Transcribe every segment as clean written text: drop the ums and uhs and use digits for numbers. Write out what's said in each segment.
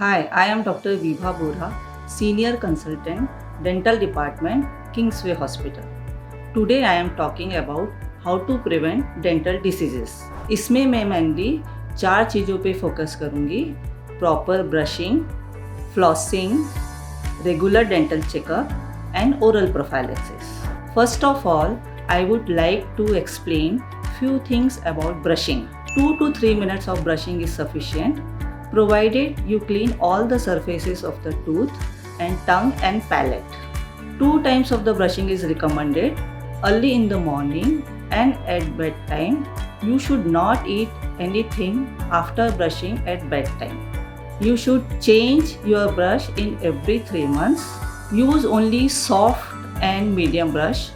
Hi, I am Dr. Vibha Bora, Senior Consultant, Dental Department, Kingsway Hospital. Today I am talking about how to prevent dental diseases. इसमें मैं mainly 4 चीज़ों पे focus करूँगी: proper brushing, flossing, regular dental checkup, and oral prophylaxis. First of all, I would like to explain few things about brushing. 2 to 3 minutes of brushing is sufficient, provided you clean all the surfaces of the tooth and tongue and palate. 2 times of the brushing is recommended, early in the morning and at bedtime. You should not eat anything after brushing at bedtime. You should change your brush in every 3 months. Use only soft and medium brush.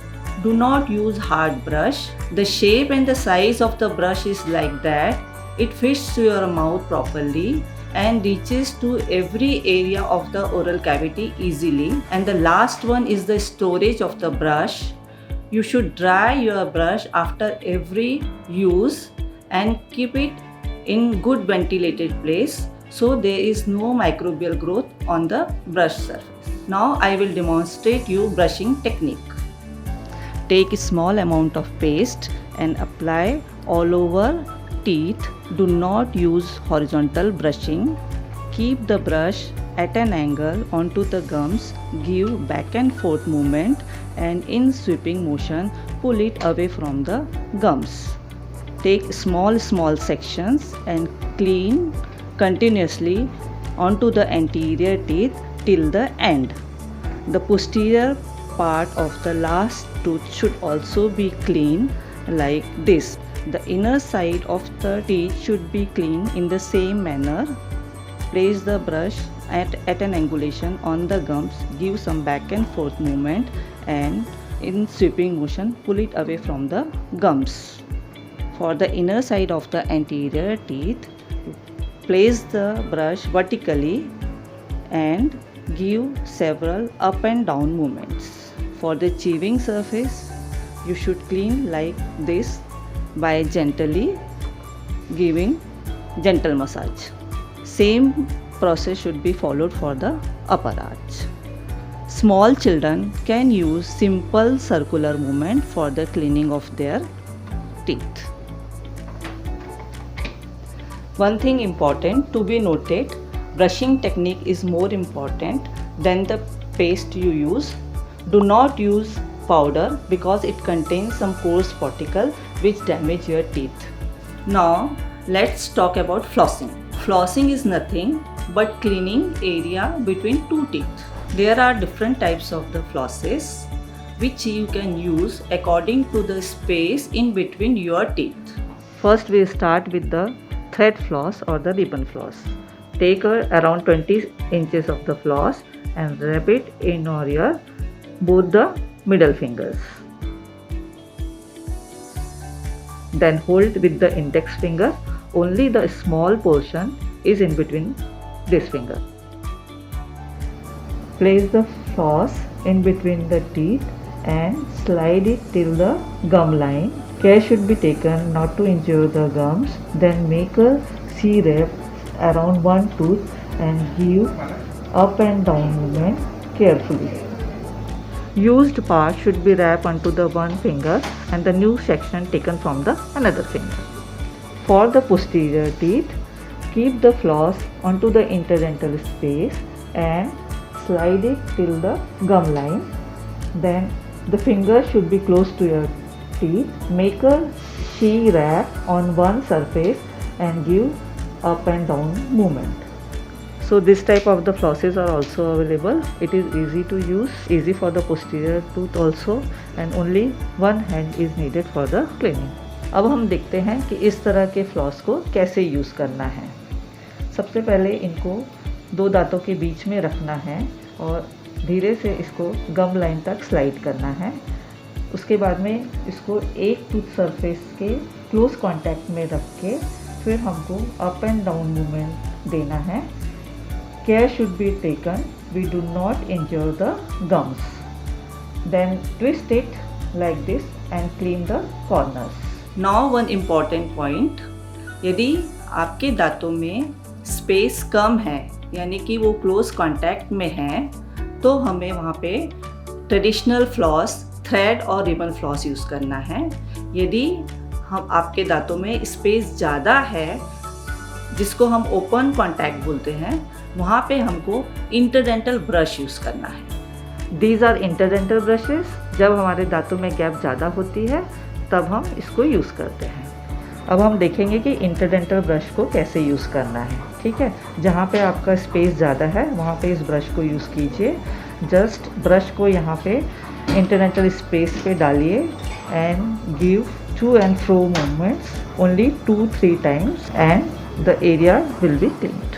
Do not use hard brush. The shape and the size of the brush is like that. It fits to your mouth properly and reaches to every area of the oral cavity easily. And the last one is the storage of the brush. You should dry your brush after every use and keep it in good ventilated place so there is no microbial growth on the brush surface. Now I will demonstrate you brushing technique. Take a small amount of paste and apply all over teeth. Do not use horizontal brushing. Keep the brush at an angle onto the gums. Give back and forth movement and in sweeping motion pull it away from the gums. Take small sections and clean continuously onto the anterior teeth till the end. The posterior part of the last tooth should also be clean like this. The inner side of the teeth should be clean in the same manner. Place the brush at an angulation on the gums. Give some back and forth movement and in sweeping motion pull it away from the gums. For the inner side of the anterior teeth, place the brush vertically and give several up and down movements. For the chewing surface, you should clean like this by gently giving gentle massage. Same process should be followed for the upper arch. Small children can use simple circular movement for the cleaning of their teeth. One thing important to be noted, brushing technique is more important than the paste you use. Do not use powder because it contains some coarse particle which damage your teeth. Now let's talk about flossing. Flossing is nothing but cleaning area between two teeth. There are different types of the flosses which you can use according to the space in between your teeth. First we start with the thread floss or the ribbon floss. Take around 20 inches of the floss and wrap it in your both the middle fingers. Then hold with the index finger. Only the small portion is in between this finger. Place the floss in between the teeth and slide it till the gum line. Care should be taken not to injure the gums. Then make a C-wrap around one tooth and give up and down movement carefully. Used part should be wrapped onto the one finger and the new section taken from the another finger. For the posterior teeth, keep the floss onto the interdental space and slide it till the gum line. Then the finger should be close to your teeth. Make a C-wrap on one surface and give up and down movement. So this type of the flosses are also available. It is easy to use, easy for the posterior tooth also, and only one hand is needed for the cleaning. अब हम देखते हैं कि इस तरह के floss को कैसे यूज़ करना है। सबसे पहले इनको दो दांतों के बीच में रखना है और धीरे से इसको गम लाइन तक स्लाइड करना है। उसके बाद में इसको एक टूथ सरफेस के क्लोज कांटेक्ट में रख के फिर हमको अप एंड डाउन मूवमेंट देना है। Care should be taken. We do not injure the gums. Then twist it like this and clean the corners. Now one important point. यदि आपके दांतों में स्पेस कम है यानी कि वो क्लोज कांटेक्ट में हैं, तो हमें वहाँ पे ट्रेडिशनल फ्लॉस, थ्रेड और रिबन फ्लॉस यूज़ करना है। यदि हम आपके दांतों में स्पेस ज़्यादा है, जिसको हम ओपन कॉन्टैक्ट बोलते हैं, वहाँ पे हमको इंटरडेंटल ब्रश यूज़ करना है। These are interdental brushes. जब हमारे दांतों में गैप ज़्यादा होती है तब हम इसको यूज़ करते हैं। अब हम देखेंगे कि इंटरडेंटल ब्रश को कैसे यूज़ करना है। ठीक है, जहाँ पे आपका स्पेस ज़्यादा है वहाँ पे इस ब्रश को यूज़ कीजिए। जस्ट ब्रश को यहाँ पे इंटरडेंटल स्पेस पे डालिए and give to and fro movements only 2-3 times and the area will be cleaned.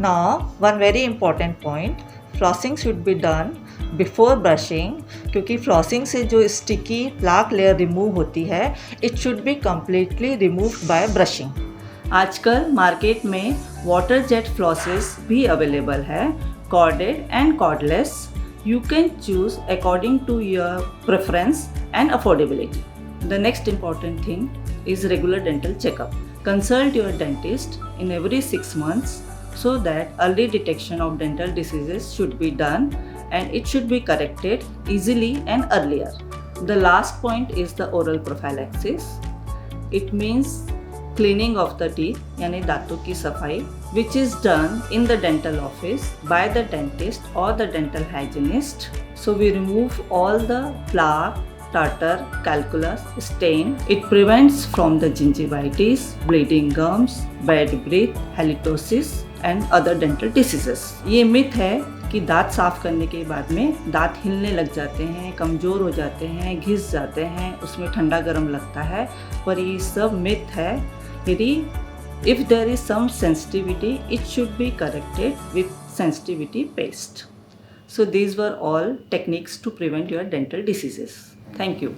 Now one very important point, flossing should be done before brushing, क्योंकि flossing से जो sticky plaque layer remove होती है, it should be completely removed by brushing. आजकल market में water jet flosses भी available है, corded and cordless. You can choose according to your preference and affordability. The next important thing is regular dental checkup. Consult your dentist in every 6 months so that early detection of dental diseases should be done and it should be corrected easily and earlier. The last point is the oral prophylaxis. It means cleaning of the teeth, यानी दांतों की सफाई, which is done in the dental office by the dentist or the dental hygienist. So we remove all the plaque, tartar, calculus, stain. It prevents from the gingivitis, bleeding gums, bad breath, halitosis and other dental diseases. ये myth है कि दांत साफ करने के बाद में दांत हिलने लग जाते हैं, कमज़ोर हो जाते हैं, घिस जाते हैं, उसमें ठंडा गर्म लगता है, पर ये सब मिथ है। यदि if there is some sensitivity, it should be corrected with sensitivity paste. So these were all techniques to prevent your dental diseases. Thank you.